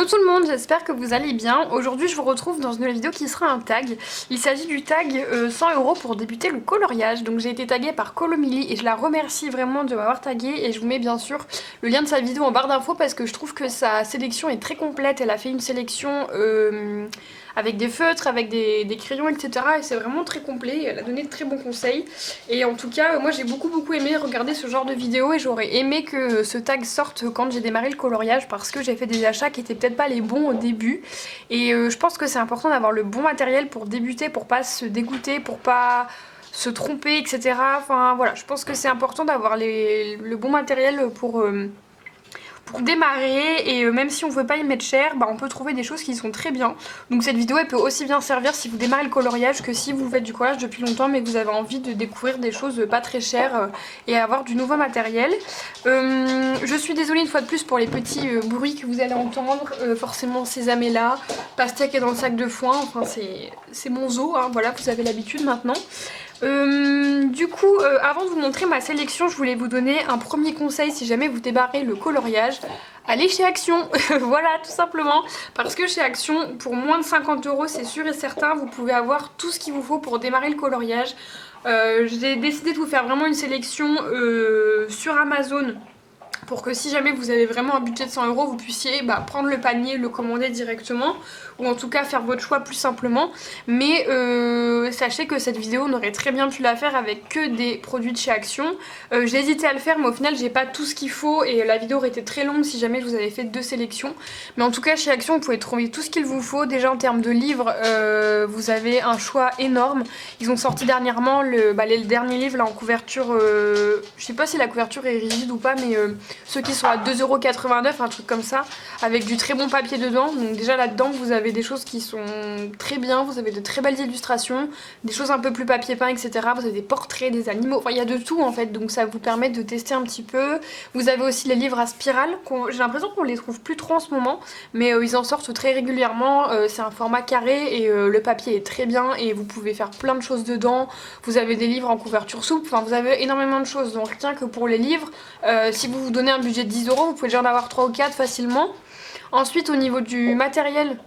Hello tout le monde, j'espère que vous allez bien. Aujourd'hui je vous retrouve dans une nouvelle vidéo qui sera un tag. Il s'agit du tag 100 € pour débuter le coloriage. Donc j'ai été taguée par Colomili et je la remercie vraiment de m'avoir taguée. Et je vous mets bien sûr le lien de sa vidéo en barre d'infos parce que je trouve que sa sélection est très complète. Elle a fait une sélection avec des feutres, avec des crayons, etc. Et c'est vraiment très complet, elle a donné de très bons conseils. Et en tout cas, moi j'ai beaucoup aimé regarder ce genre de vidéo et j'aurais aimé que ce tag sorte quand j'ai démarré le coloriage parce que j'ai fait des achats qui étaient peut-être pas les bons au début. Et je pense que c'est important d'avoir le bon matériel pour débuter, pour pas se dégoûter, pour pas se tromper, etc. Enfin voilà, je pense que c'est important d'avoir le bon matériel pour démarrer et même si on ne veut pas y mettre cher, on peut trouver des choses qui sont très bien. Donc cette vidéo elle peut aussi bien servir si vous démarrez le coloriage que si vous faites du coloriage depuis longtemps mais que vous avez envie de découvrir des choses pas très chères et avoir du nouveau matériel. Je suis désolée une fois de plus pour les petits bruits que vous allez entendre, forcément Sésame est là, Pastèque est dans le sac de foin, enfin c'est mon zoo, hein, voilà, vous avez l'habitude maintenant. Du coup, avant de vous montrer ma sélection, je voulais vous donner un premier conseil si jamais vous démarrez le coloriage. Allez chez Action, voilà tout simplement, parce que chez Action, pour moins de 50 € c'est sûr et certain, vous pouvez avoir tout ce qu'il vous faut pour démarrer le coloriage. J'ai décidé de vous faire vraiment une sélection sur Amazon pour que si jamais vous avez vraiment un budget de 100 €, vous puissiez prendre le panier, le commander directement, ou en tout cas faire votre choix plus simplement. Mais sachez que cette vidéo, on aurait très bien pu la faire avec que des produits de chez Action. J'ai hésité à le faire, mais au final, j'ai pas tout ce qu'il faut et la vidéo aurait été très longue si jamais je vous avais fait deux sélections. Mais en tout cas, chez Action, vous pouvez trouver tout ce qu'il vous faut. Déjà en termes de livres, vous avez un choix énorme. Ils ont sorti dernièrement le dernier livre là en couverture. Je sais pas si la couverture est rigide ou pas, mais ceux qui sont à 2,89 €, un truc comme ça, avec du très bon papier dedans. Donc déjà là-dedans, vous avez des choses qui sont très bien, vous avez de très belles illustrations, des choses un peu plus papier peint, etc. Vous avez des portraits, des animaux, enfin il y a de tout en fait, donc ça vous permet de tester un petit peu. Vous avez aussi les livres à spirale, j'ai l'impression qu'on les trouve plus trop en ce moment, mais ils en sortent très régulièrement. C'est un format carré et le papier est très bien et vous pouvez faire plein de choses dedans. Vous avez des livres en couverture souple, enfin vous avez énormément de choses, donc rien que pour les livres, si vous vous donnez un budget de 10 €, vous pouvez déjà en avoir 3 ou 4 facilement. Ensuite au niveau du matériel,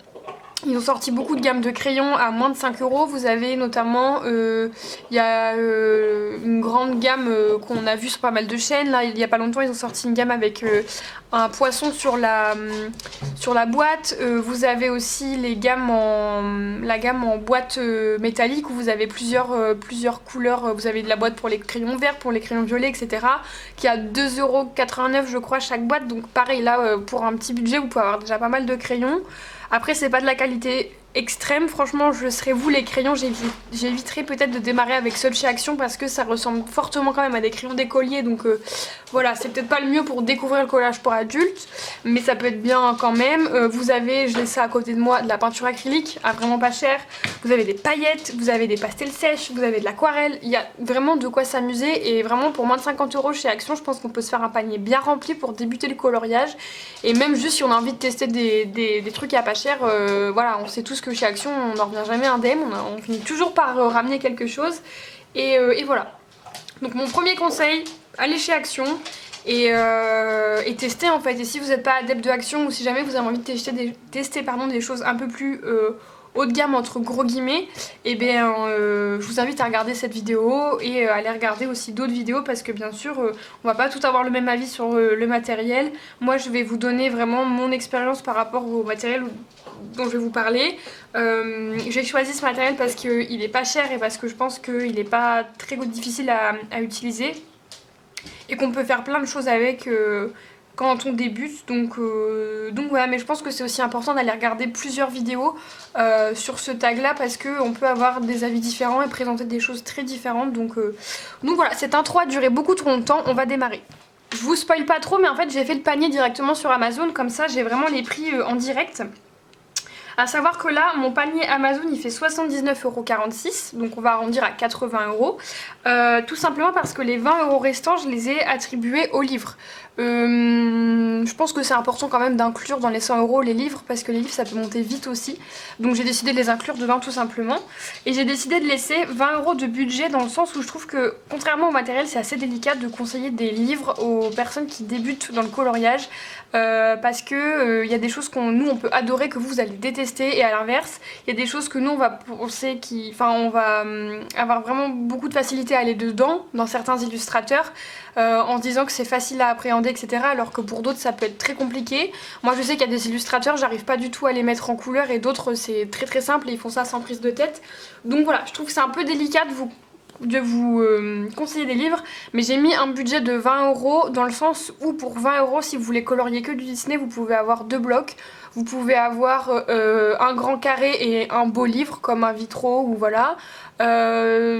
ils ont sorti beaucoup de gammes de crayons à moins de 5 €. Vous avez notamment, il y a une grande gamme qu'on a vue sur pas mal de chaînes. Là, il y a pas longtemps, ils ont sorti une gamme avec un poisson sur la boîte. Vous avez aussi la gamme en boîte métallique où vous avez plusieurs couleurs. Vous avez de la boîte pour les crayons verts, pour les crayons violets, etc. qui a 2,89 € je crois chaque boîte. Donc pareil, là, pour un petit budget, vous pouvez avoir déjà pas mal de crayons. Après c'est pas de la qualité extrême, franchement je serais vous les crayons, j'éviterais peut-être de démarrer avec ceux de chez Action parce que ça ressemble fortement quand même à des crayons d'écolier, donc voilà, c'est peut-être pas le mieux pour découvrir le collage pour adultes, mais ça peut être bien quand même. Vous avez, je laisse ça à côté de moi, de la peinture acrylique à vraiment pas cher, vous avez des paillettes, vous avez des pastels sèches, vous avez de l'aquarelle, il y a vraiment de quoi s'amuser et vraiment pour moins de 50 € chez Action, je pense qu'on peut se faire un panier bien rempli pour débuter le coloriage et même juste si on a envie de tester des trucs à pas cher, voilà, on sait tous que chez Action on n'en revient jamais indemne, on finit toujours par ramener quelque chose et voilà. Donc mon premier conseil, allez chez Action et tester en fait. Et si vous n'êtes pas adepte de Action ou si jamais vous avez envie de tester des choses un peu plus haut de gamme entre gros guillemets, et bien je vous invite à regarder cette vidéo et à aller regarder aussi d'autres vidéos parce que bien sûr on va pas tout avoir le même avis sur le matériel. Moi je vais vous donner vraiment mon expérience par rapport au matériel dont je vais vous parler. J'ai choisi ce matériel parce qu'il est pas cher et parce que je pense qu'il est pas très difficile à utiliser et qu'on peut faire plein de choses avec quand on débute, donc voilà, mais je pense que c'est aussi important d'aller regarder plusieurs vidéos sur ce tag là parce qu'on peut avoir des avis différents et présenter des choses très différentes, donc voilà, cette intro a duré beaucoup trop longtemps, on va démarrer. Je vous spoil pas trop mais en fait j'ai fait le panier directement sur Amazon, comme ça j'ai vraiment les prix en direct. À savoir que là, mon panier Amazon il fait 79,46 €, donc on va arrondir à 80 euros. Tout simplement parce que les 20 euros restants, je les ai attribués aux livres. Je pense que c'est important quand même d'inclure dans les 100 euros les livres parce que les livres ça peut monter vite aussi. Donc j'ai décidé de les inclure dedans tout simplement. Et j'ai décidé de laisser 20 euros de budget dans le sens où je trouve que contrairement au matériel, c'est assez délicat de conseiller des livres aux personnes qui débutent dans le coloriage. Parce que y a des choses nous on peut adorer que vous allez détester, et à l'inverse il y a des choses que nous on va penser on va avoir vraiment beaucoup de facilité à aller dedans dans certains illustrateurs, en se disant que c'est facile à appréhender etc, alors que pour d'autres ça peut être très compliqué. Moi je sais qu'il y a des illustrateurs, j'arrive pas du tout à les mettre en couleur, et d'autres c'est très très simple et ils font ça sans prise de tête. Donc voilà, je trouve que c'est un peu délicat de vous conseiller des livres, mais j'ai mis un budget de 20 euros dans le sens où pour 20 euros, si vous voulez colorier que du Disney, vous pouvez avoir 2 blocs, vous pouvez avoir un grand carré et un beau livre comme un vitro ou voilà.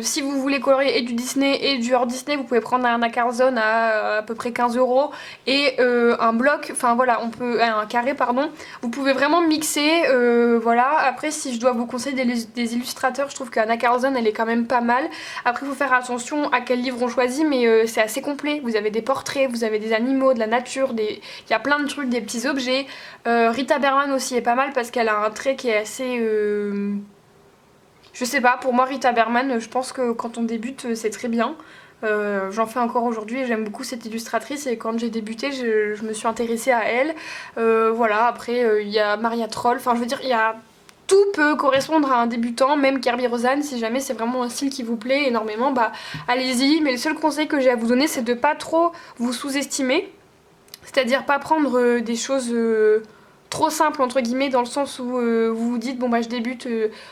Si vous voulez colorier et du Disney et du hors Disney, vous pouvez prendre un Acarzone à peu près 15 euros et un bloc, enfin voilà, un carré pardon. Vous pouvez vraiment mixer, voilà. Après, si je dois vous conseiller des illustrateurs, je trouve qu'un Acarzone elle est quand même pas mal. Après, il faut faire attention à quel livre on choisit, mais c'est assez complet. Vous avez des portraits, vous avez des animaux, de la nature, il y a plein de trucs, des petits objets. Rita Berman aussi est pas mal parce qu'elle a un trait qui est assez... Je sais pas, pour moi Rita Berman, je pense que quand on débute c'est très bien. J'en fais encore aujourd'hui et j'aime beaucoup cette illustratrice, et quand j'ai débuté je me suis intéressée à elle. Voilà, après il y a Maria Troll, enfin je veux dire il y a... Tout peut correspondre à un débutant, même Kerby Rosanes, si jamais c'est vraiment un style qui vous plaît énormément, bah allez-y. Mais le seul conseil que j'ai à vous donner, c'est de pas trop vous sous-estimer. C'est-à-dire pas prendre des choses trop simples entre guillemets, dans le sens où vous vous dites bon bah je débute,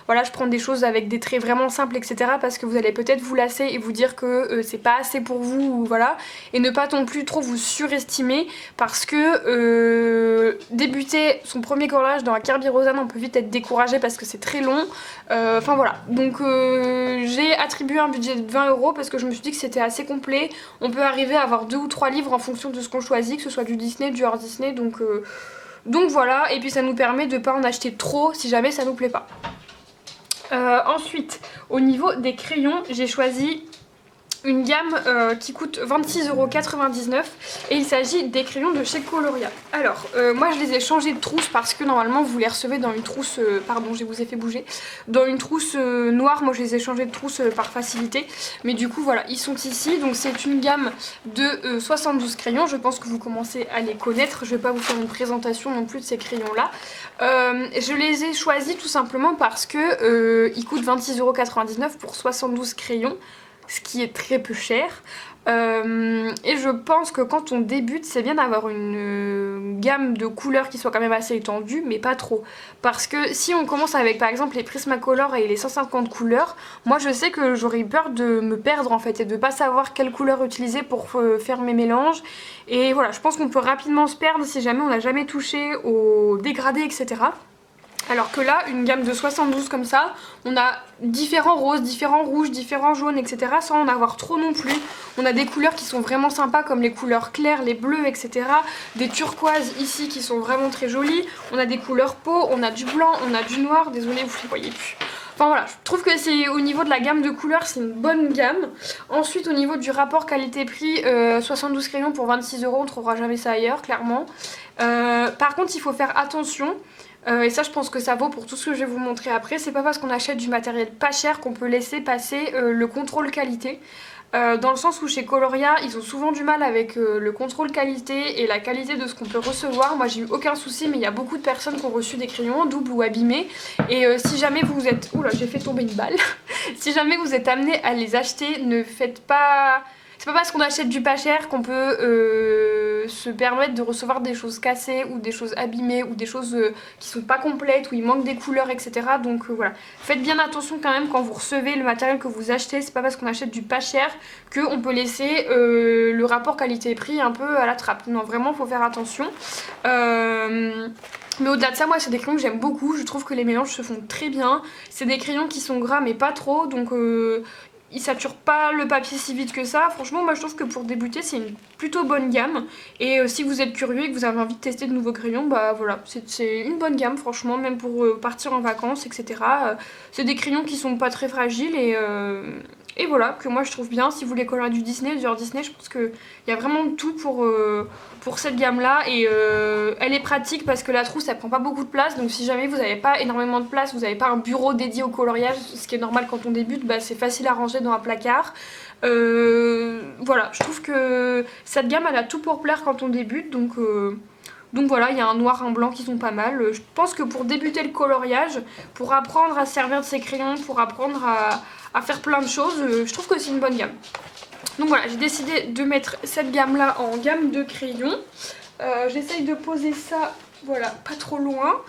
voilà je prends des choses avec des traits vraiment simples etc, parce que vous allez peut-être vous lasser et vous dire que c'est pas assez pour vous, ou voilà. Et ne pas non plus trop vous surestimer, parce que débuter son premier collage dans un Kerby Rosanes, on peut vite être découragé parce que c'est très long. Enfin voilà, donc j'ai attribué un budget de 20 euros parce que je me suis dit que c'était assez complet. On peut arriver à avoir 2 ou 3 livres en fonction de ce qu'on choisit, que ce soit du Disney, du hors Disney, donc voilà, et puis ça nous permet de pas en acheter trop si jamais ça nous plaît pas. Ensuite, au niveau des crayons, j'ai choisi une gamme qui coûte 26,99 € et il s'agit des crayons de chez Coloria. Alors, moi je les ai changés de trousse parce que normalement vous les recevez dans une trousse, pardon je vous ai fait bouger, dans une trousse noire. Moi je les ai changés de trousse par facilité, mais du coup voilà, ils sont ici. Donc c'est une gamme de 72 crayons, je pense que vous commencez à les connaître, je vais pas vous faire une présentation non plus de ces crayons là. Je les ai choisis tout simplement parce que ils coûtent 26,99 € pour 72 crayons, ce qui est très peu cher. Et je pense que quand on débute, c'est bien d'avoir une gamme de couleurs qui soit quand même assez étendue, mais pas trop. Parce que si on commence avec par exemple les Prismacolor et les 150 couleurs, moi je sais que j'aurais peur de me perdre en fait et de pas savoir quelle couleur utiliser pour faire mes mélanges. Et voilà, je pense qu'on peut rapidement se perdre si jamais on n'a jamais touché au dégradé etc. Alors que là, une gamme de 72 comme ça, on a différents roses, différents rouges, différents jaunes, etc. sans en avoir trop non plus. On a des couleurs qui sont vraiment sympas comme les couleurs claires, les bleus, etc. Des turquoises ici qui sont vraiment très jolies. On a des couleurs peau, on a du blanc, on a du noir. Désolée, vous ne voyez plus. Enfin voilà, je trouve que c'est au niveau de la gamme de couleurs, c'est une bonne gamme. Ensuite, au niveau du rapport qualité-prix, 72 crayons pour 26 €, on ne trouvera jamais ça ailleurs, clairement. Par contre, il faut faire attention. Et ça je pense que ça vaut pour tout ce que je vais vous montrer après. C'est pas parce qu'on achète du matériel pas cher qu'on peut laisser passer le contrôle qualité. Dans le sens où chez Coloria ils ont souvent du mal avec le contrôle qualité et la qualité de ce qu'on peut recevoir. Moi j'ai eu aucun souci, mais il y a beaucoup de personnes qui ont reçu des crayons doubles ou abîmés. Et si jamais vous êtes... Oula, j'ai fait tomber une balle. Si jamais vous êtes amené à les acheter, ne faites pas... C'est pas parce qu'on achète du pas cher qu'on peut se permettre de recevoir des choses cassées ou des choses abîmées ou des choses qui sont pas complètes, où il manque des couleurs, etc. Donc voilà, faites bien attention quand même quand vous recevez le matériel que vous achetez. C'est pas parce qu'on achète du pas cher qu'on peut laisser le rapport qualité-prix un peu à la trappe. Non, vraiment faut faire attention. Mais au-delà de ça, moi c'est des crayons que j'aime beaucoup, je trouve que les mélanges se font très bien. C'est des crayons qui sont gras mais pas trop, donc il sature pas le papier si vite que ça. Franchement, moi je trouve que pour débuter, c'est une plutôt bonne gamme. Et si vous êtes curieux et que vous avez envie de tester de nouveaux crayons, bah voilà, c'est une bonne gamme, franchement, même pour partir en vacances, etc. C'est des crayons qui sont pas très fragiles et voilà, que moi je trouve bien. Si vous voulez colorer du Disney, du Euro Disney, je pense qu'il y a vraiment tout pour cette gamme là. Et elle est pratique parce que la trousse elle prend pas beaucoup de place. Donc si jamais vous n'avez pas énormément de place, vous n'avez pas un bureau dédié au coloriage, ce qui est normal quand on débute, bah, c'est facile à ranger dans un placard. Voilà, je trouve que cette gamme elle a tout pour plaire quand on débute. Donc voilà, il y a un noir, un blanc qui sont pas mal. Je pense que pour débuter le coloriage, pour apprendre à se servir de ses crayons, pour apprendre à faire plein de choses, je trouve que c'est une bonne gamme. Donc voilà, j'ai décidé de mettre cette gamme là en gamme de crayons. J'essaye de poser ça, voilà, pas trop loin.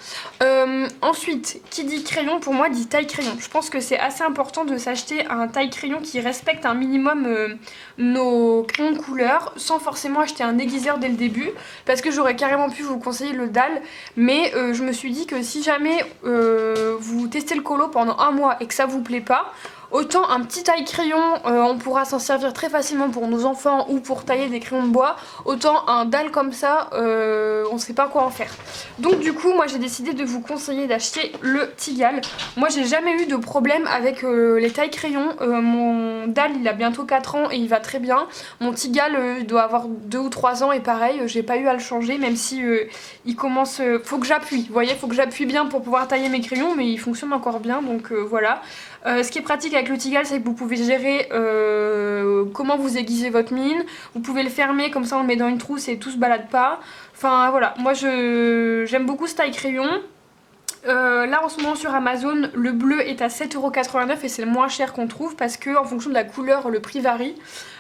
Ensuite, qui dit crayon pour moi dit taille crayon. Je pense que c'est assez important de s'acheter un taille crayon qui respecte un minimum nos crayons de couleur sans forcément acheter un aiguiseur dès le début, parce que j'aurais carrément pu vous conseiller le DAL, mais je me suis dit que si jamais vous testez le colo pendant un mois et que ça vous plaît pas, autant un petit taille crayon, on pourra s'en servir très facilement pour nos enfants ou pour tailler des crayons de bois. Autant un dalle comme ça, on sait pas quoi en faire. Donc du coup, moi j'ai décidé de vous conseiller d'acheter le Tigal. Moi j'ai jamais eu de problème avec les tailles crayons. Mon dalle il a bientôt 4 ans et il va très bien. Mon Tigal il doit avoir 2 ou 3 ans et pareil, j'ai pas eu à le changer même si il commence... faut que j'appuie, vous voyez, faut que j'appuie bien pour pouvoir tailler mes crayons, mais il fonctionne encore bien, donc voilà. Ce qui est pratique avec le Tigal, c'est que vous pouvez gérer comment vous aiguisez votre mine. Vous pouvez le fermer, comme ça on le met dans une trousse et tout se balade pas. Enfin voilà, moi j'aime beaucoup ce taille crayon. Là en ce moment sur Amazon, le bleu est à 7,89€ et c'est le moins cher qu'on trouve parce que en fonction de la couleur, le prix varie.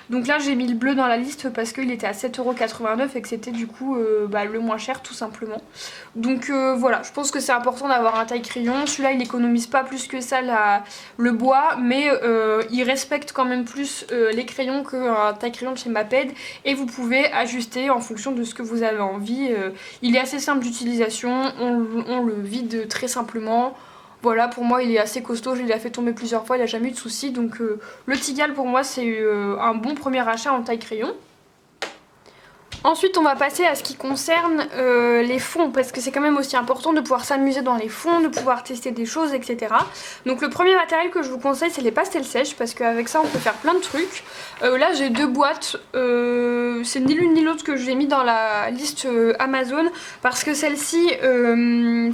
Donc là j'ai mis le bleu dans la liste parce qu'il était à 7,89€ et que c'était du coup le moins cher tout simplement. Donc voilà, je pense que c'est important d'avoir un taille crayon. Celui-là il économise pas plus que ça le bois, mais il respecte quand même plus les crayons qu'un taille crayon de chez Maped. Et vous pouvez ajuster en fonction de ce que vous avez envie. Il est assez simple d'utilisation, on le vide très simplement. Voilà, pour moi il est assez costaud, je l'ai fait tomber plusieurs fois, il n'a jamais eu de soucis. Donc le Tigal pour moi c'est un bon premier achat en taille crayon. Ensuite on va passer à ce qui concerne les fonds, parce que c'est quand même aussi important de pouvoir s'amuser dans les fonds, de pouvoir tester des choses, etc. Donc le premier matériel que je vous conseille c'est les pastels sèches, parce qu'avec ça on peut faire plein de trucs. Là j'ai 2 boîtes, c'est ni l'une ni l'autre que j'ai mis dans la liste Amazon, parce que celle-ci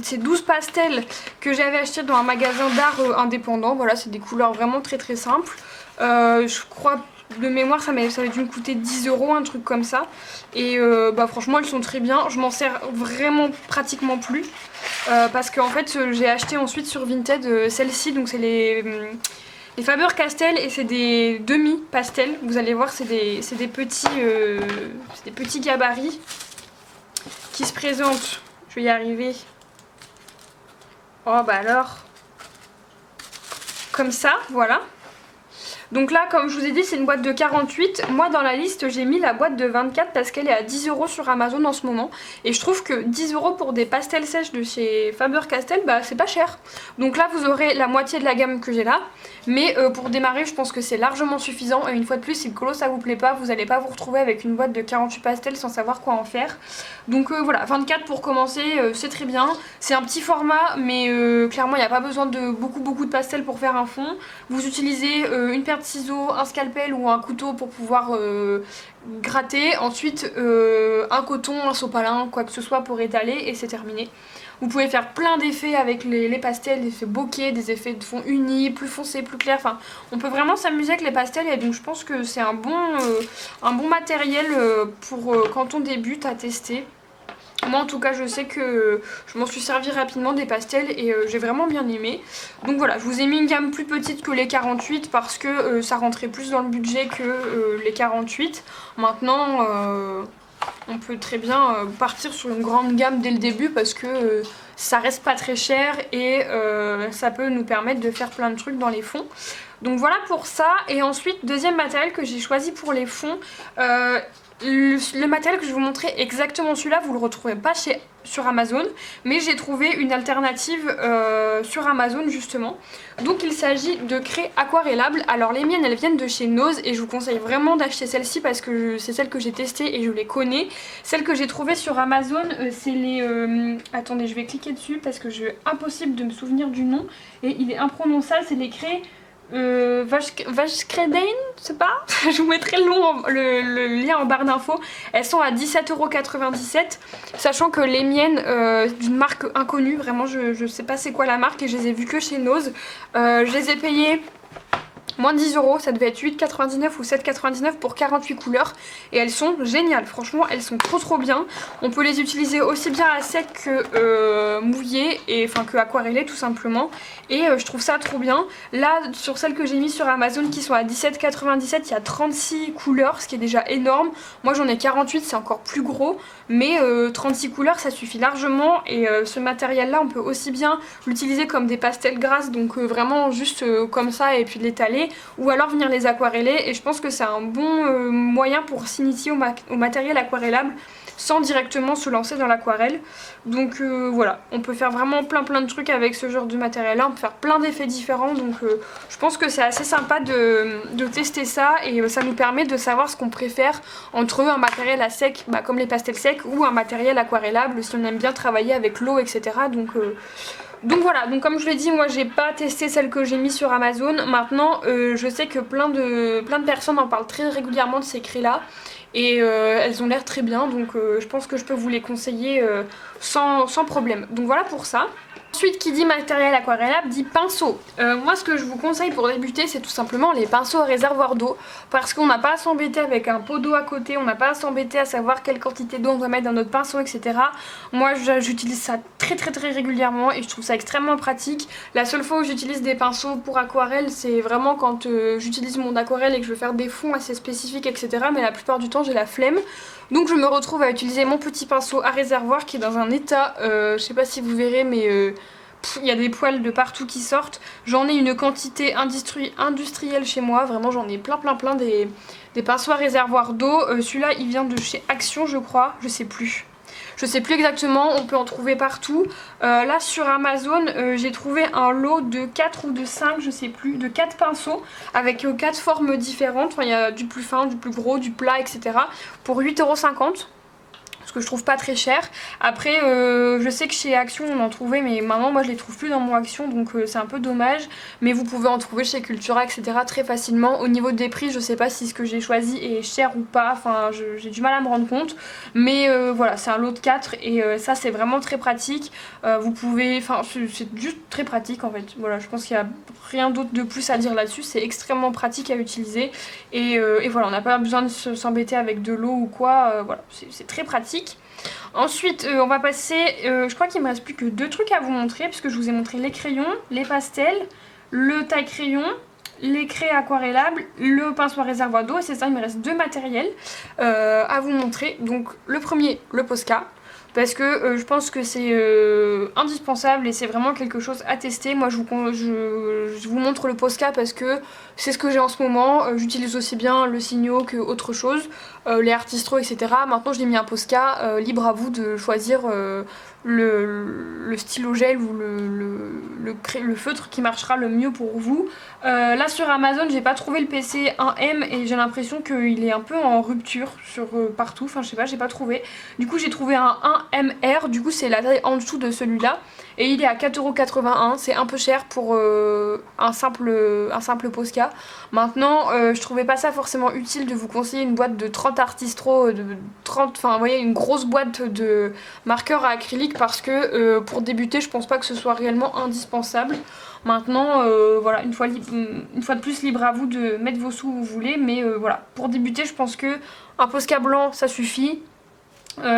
c'est 12 pastels que j'avais acheté dans un magasin d'art indépendant. Voilà, c'est des couleurs vraiment très très simples. Je crois... de mémoire ça avait dû me coûter 10€, un truc comme ça. Et franchement elles sont très bien. Je m'en sers vraiment pratiquement plus. Parce qu'en fait j'ai acheté ensuite sur Vinted celle-ci. Donc c'est les Faber-Castell et c'est des demi-pastels. Vous allez voir c'est des petits gabarits qui se présentent. Je vais y arriver. Oh bah alors. Comme ça, voilà. Donc là, comme je vous ai dit, c'est une boîte de 48. Moi, dans la liste, j'ai mis la boîte de 24 parce qu'elle est à 10€ sur Amazon en ce moment. Et je trouve que 10€ pour des pastels sèches de chez Faber-Castell, bah c'est pas cher. Donc là, vous aurez la moitié de la gamme que j'ai là. Mais pour démarrer, je pense que c'est largement suffisant. Et une fois de plus, si le colo ça vous plaît pas, vous n'allez pas vous retrouver avec une boîte de 48 pastels sans savoir quoi en faire. Donc voilà, 24 pour commencer, c'est très bien. C'est un petit format, mais clairement, il n'y a pas besoin de beaucoup de pastels pour faire un fond. Vous utilisez une paire de ciseaux, un scalpel ou un couteau pour pouvoir gratter. Ensuite, un coton, un sopalin, quoi que ce soit pour étaler et c'est terminé. Vous pouvez faire plein d'effets avec les pastels, des effets bokeh, des effets de fond unis, plus foncé, plus clair. Enfin, on peut vraiment s'amuser avec les pastels et donc je pense que c'est un bon matériel pour quand on débute à tester. Moi en tout cas je sais que je m'en suis servi rapidement des pastels et j'ai vraiment bien aimé. Donc voilà, je vous ai mis une gamme plus petite que les 48 parce que ça rentrait plus dans le budget que les 48. Maintenant on peut très bien partir sur une grande gamme dès le début parce que ça reste pas très cher et ça peut nous permettre de faire plein de trucs dans les fonds. Donc voilà pour ça. Et ensuite deuxième matériel que j'ai choisi pour les fonds, le matériel que je vais vous montrer exactement celui-là, vous le retrouvez pas chez sur Amazon, mais j'ai trouvé une alternative sur Amazon justement. Donc il s'agit de craies aquarellables. Alors les miennes elles viennent de chez Nose et je vous conseille vraiment d'acheter celle-ci parce que c'est celle que j'ai testée et je les connais. Celle que j'ai trouvée sur Amazon c'est les... attendez, je vais cliquer dessus parce que j'ai impossible de me souvenir du nom et il est imprononçable, c'est les craies... Vashkredain, je sais pas, je vous mettrai le lien en barre d'infos. Elles sont à 17,97 €, sachant que les miennes d'une marque inconnue, vraiment je sais pas c'est quoi la marque et je les ai vues que chez Nose. Je les ai payées moins de 10 €, ça devait être 8,99 ou 7,99 pour 48 couleurs et elles sont géniales, franchement elles sont trop bien. On peut les utiliser aussi bien à sec que mouillé, et enfin que aquarellé tout simplement, et je trouve ça trop bien. Là sur celles que j'ai mis sur Amazon qui sont à 17,97 €, il y a 36 couleurs, ce qui est déjà énorme. Moi j'en ai 48, c'est encore plus gros, mais 36 couleurs ça suffit largement, et ce matériel là on peut aussi bien l'utiliser comme des pastels grasses, donc vraiment juste comme ça et puis l'étaler, ou alors venir les aquareller, et je pense que c'est un bon moyen pour s'initier au matériel aquarellable sans directement se lancer dans l'aquarelle. Donc voilà, on peut faire vraiment plein de trucs avec ce genre de matériel là, on peut faire plein d'effets différents, donc je pense que c'est assez sympa de tester ça, et ça nous permet de savoir ce qu'on préfère entre un matériel à sec, comme les pastels secs, ou un matériel aquarellable si on aime bien travailler avec l'eau, etc. Donc voilà, donc comme je l'ai dit, moi j'ai pas testé celle que j'ai mis sur Amazon. Maintenant je sais que plein de personnes en parlent très régulièrement de ces craies là, et elles ont l'air très bien, donc je pense que je peux vous les conseiller sans problème. Donc voilà pour ça. Ensuite, qui dit matériel aquarellable dit pinceau. Moi ce que je vous conseille pour débuter, c'est tout simplement les pinceaux à réservoir d'eau, parce qu'on n'a pas à s'embêter avec un pot d'eau à côté, on n'a pas à s'embêter à savoir quelle quantité d'eau on doit mettre dans notre pinceau, etc. Moi j'utilise ça très régulièrement et je trouve ça extrêmement pratique. La seule fois où j'utilise des pinceaux pour aquarelle, c'est vraiment quand j'utilise mon aquarelle et que je veux faire des fonds assez spécifiques, etc. Mais la plupart du temps j'ai la flemme. Donc je me retrouve à utiliser mon petit pinceau à réservoir qui est dans un état, je sais pas si vous verrez, mais il y a des poils de partout qui sortent. J'en ai une quantité industrielle chez moi, vraiment j'en ai plein des pinceaux à réservoir d'eau. Celui-là il vient de chez Action je crois, je sais plus exactement, on peut en trouver partout. Là sur Amazon j'ai trouvé un lot de 4 ou de 5, je sais plus, de 4 pinceaux avec 4 formes différentes. Enfin il y a du plus fin, du plus gros, du plat, etc. pour 8,50 €. Ce que je trouve pas très cher. Après je sais que chez Action on en trouvait, mais maintenant moi je les trouve plus dans mon Action, donc c'est un peu dommage, mais vous pouvez en trouver chez Cultura, etc. très facilement. Au niveau des prix je sais pas si ce que j'ai choisi est cher ou pas, enfin j'ai du mal à me rendre compte, mais voilà, c'est un lot de 4 et ça c'est vraiment très pratique. Vous pouvez, enfin c'est juste très pratique en fait, voilà, je pense qu'il y a rien d'autre de plus à dire là-dessus, c'est extrêmement pratique à utiliser, et voilà, on n'a pas besoin de s'embêter avec de l'eau ou quoi, voilà, c'est très pratique. Ensuite on va passer, je crois qu'il me reste plus que 2 trucs à vous montrer, puisque je vous ai montré les crayons, les pastels, le taille-crayon, les craies aquarellables, le pinceau à réservoir d'eau, et c'est ça, il me reste 2 matériels à vous montrer. Donc le premier, le Posca, parce que je pense que c'est indispensable et c'est vraiment quelque chose à tester. Moi je vous montre le Posca parce que c'est ce que j'ai en ce moment. J'utilise aussi bien le Signo que autre chose, les Artistro, etc. Maintenant je l'ai mis un Posca, libre à vous de choisir le stylo gel ou le feutre qui marchera le mieux pour vous. Là sur Amazon j'ai pas trouvé le PC 1M et j'ai l'impression qu'il est un peu en rupture sur partout, enfin je sais pas, j'ai pas trouvé. Du coup j'ai trouvé un 1MR, du coup c'est la taille en dessous de celui-là, et il est à 4,81 €, c'est un peu cher pour un simple Posca. Maintenant je trouvais pas ça forcément utile de vous conseiller une boîte de 30 Artistro, de 30, enfin vous voyez, une grosse boîte de marqueurs à acrylique, parce que pour débuter je pense pas que ce soit réellement indispensable. Maintenant voilà, une fois de plus, libre à vous de mettre vos sous où vous voulez, mais voilà, pour débuter je pense que un Posca blanc ça suffit.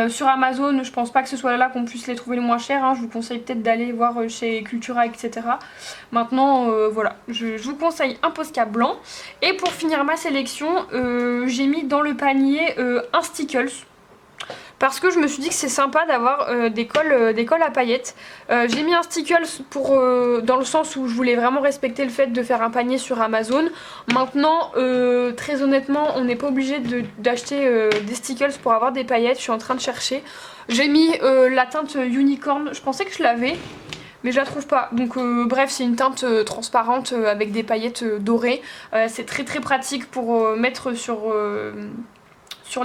Sur Amazon je pense pas que ce soit là qu'on puisse les trouver les moins chers, hein. Je vous conseille peut-être d'aller voir chez Cultura, etc. Maintenant voilà, je vous conseille un Posca blanc. Et pour finir ma sélection j'ai mis dans le panier un Stickles, parce que je me suis dit que c'est sympa d'avoir des cols à paillettes. J'ai mis un stickles dans le sens où je voulais vraiment respecter le fait de faire un panier sur Amazon. Maintenant, très honnêtement, on n'est pas obligé d'acheter des stickles pour avoir des paillettes. Je suis en train de chercher. J'ai mis la teinte Unicorn, je pensais que je l'avais, mais je la trouve pas. Donc bref, c'est une teinte transparente avec des paillettes dorées. C'est très très pratique pour mettre sur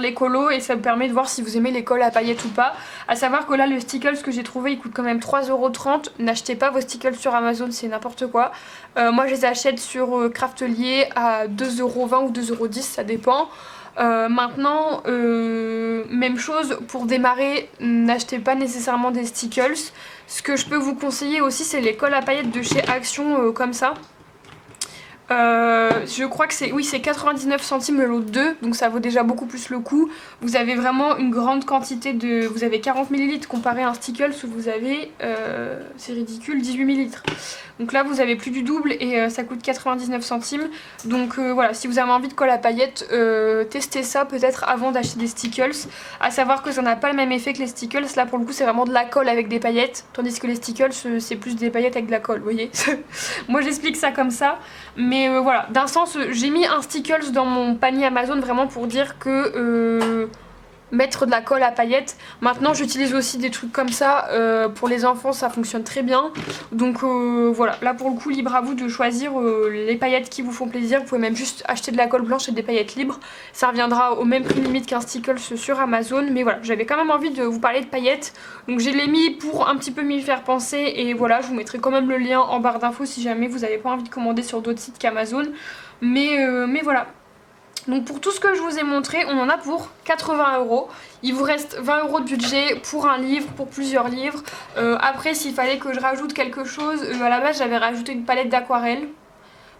les colos et ça me permet de voir si vous aimez les cols à paillettes ou pas. A savoir que là le stickles que j'ai trouvé il coûte quand même 3,30 €. N'achetez pas vos stickles sur Amazon, c'est n'importe quoi. Moi je les achète sur Craftelier à 2,20 € ou 2,10 €, ça dépend. Maintenant, même chose pour démarrer, n'achetez pas nécessairement des stickles. Ce que je peux vous conseiller aussi, c'est les cols à paillettes de chez Action comme ça. Je crois que c'est 99 centimes le lot de 2, donc ça vaut déjà beaucoup plus le coup. Vous avez vraiment une grande quantité vous avez 40 ml comparé à un stickles où vous avez, c'est ridicule, 18 ml. Donc là vous avez plus du double et ça coûte 99 centimes. Donc voilà, si vous avez envie de colle à paillettes, testez ça peut-être avant d'acheter des stickles. À savoir que ça n'a pas le même effet que les stickles, là pour le coup c'est vraiment de la colle avec des paillettes, tandis que les stickles c'est plus des paillettes avec de la colle, vous voyez. Moi j'explique ça comme ça, mais voilà, d'un sens j'ai mis un stickles dans mon panier Amazon vraiment pour dire que mettre de la colle à paillettes. Maintenant j'utilise aussi des trucs comme ça pour les enfants, ça fonctionne très bien. Donc voilà, là pour le coup libre à vous de choisir les paillettes qui vous font plaisir. Vous pouvez même juste acheter de la colle blanche et des paillettes libres, ça reviendra au même prix limite qu'un stickles sur Amazon. Mais voilà, j'avais quand même envie de vous parler de paillettes, donc je l'ai mis pour un petit peu m'y faire penser. Et voilà, je vous mettrai quand même le lien en barre d'infos si jamais vous n'avez pas envie de commander sur d'autres sites qu'Amazon. Mais voilà. Donc pour tout ce que je vous ai montré, on en a pour 80 €. Il vous reste 20 € de budget pour un livre, pour plusieurs livres. Après, s'il fallait que je rajoute quelque chose, à la base j'avais rajouté une palette d'aquarelle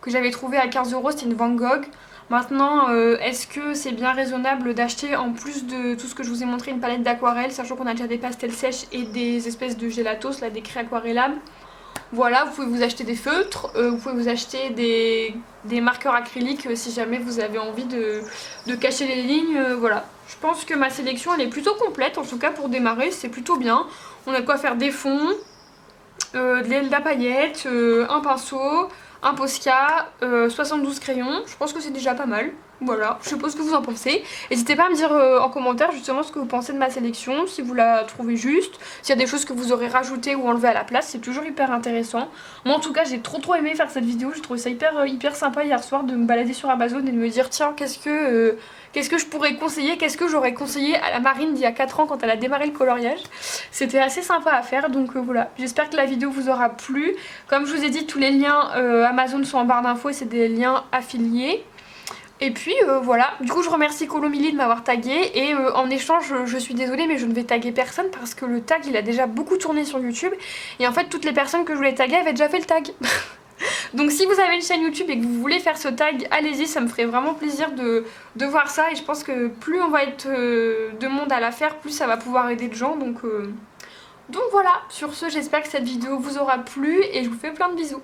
que j'avais trouvée à 15 €, c'était une Van Gogh. Maintenant, est-ce que c'est bien raisonnable d'acheter en plus de tout ce que je vous ai montré une palette d'aquarelle, sachant qu'on a déjà des pastels sèches et des espèces de gélatos, là, des craies aquarellables. Voilà, vous pouvez vous acheter des feutres, vous pouvez vous acheter des marqueurs acryliques si jamais vous avez envie de cacher les lignes, voilà. Je pense que ma sélection elle est plutôt complète, en tout cas pour démarrer c'est plutôt bien. On a de quoi faire des fonds, de la paillette, un pinceau, un Posca, 72 crayons, je pense que c'est déjà pas mal. Voilà, je sais pas ce que vous en pensez. N'hésitez pas à me dire en commentaire justement ce que vous pensez de ma sélection, si vous la trouvez juste, s'il y a des choses que vous aurez rajoutées ou enlevées à la place, c'est toujours hyper intéressant. Moi en tout cas j'ai trop aimé faire cette vidéo, j'ai trouvé ça hyper sympa hier soir de me balader sur Amazon et de me dire tiens qu'est-ce que je pourrais conseiller, qu'est-ce que j'aurais conseillé à la Marine d'il y a 4 ans quand elle a démarré le coloriage. C'était assez sympa à faire, donc voilà, j'espère que la vidéo vous aura plu. Comme je vous ai dit, tous les liens Amazon sont en barre d'infos et c'est des liens affiliés. Et puis voilà, du coup je remercie Colomili de m'avoir tagué et en échange je suis désolée mais je ne vais taguer personne parce que le tag il a déjà beaucoup tourné sur YouTube et en fait toutes les personnes que je voulais taguer avaient déjà fait le tag. Donc si vous avez une chaîne YouTube et que vous voulez faire ce tag, allez-y, ça me ferait vraiment plaisir de voir ça et je pense que plus on va être de monde à la faire, plus ça va pouvoir aider de gens donc voilà, sur ce j'espère que cette vidéo vous aura plu et je vous fais plein de bisous.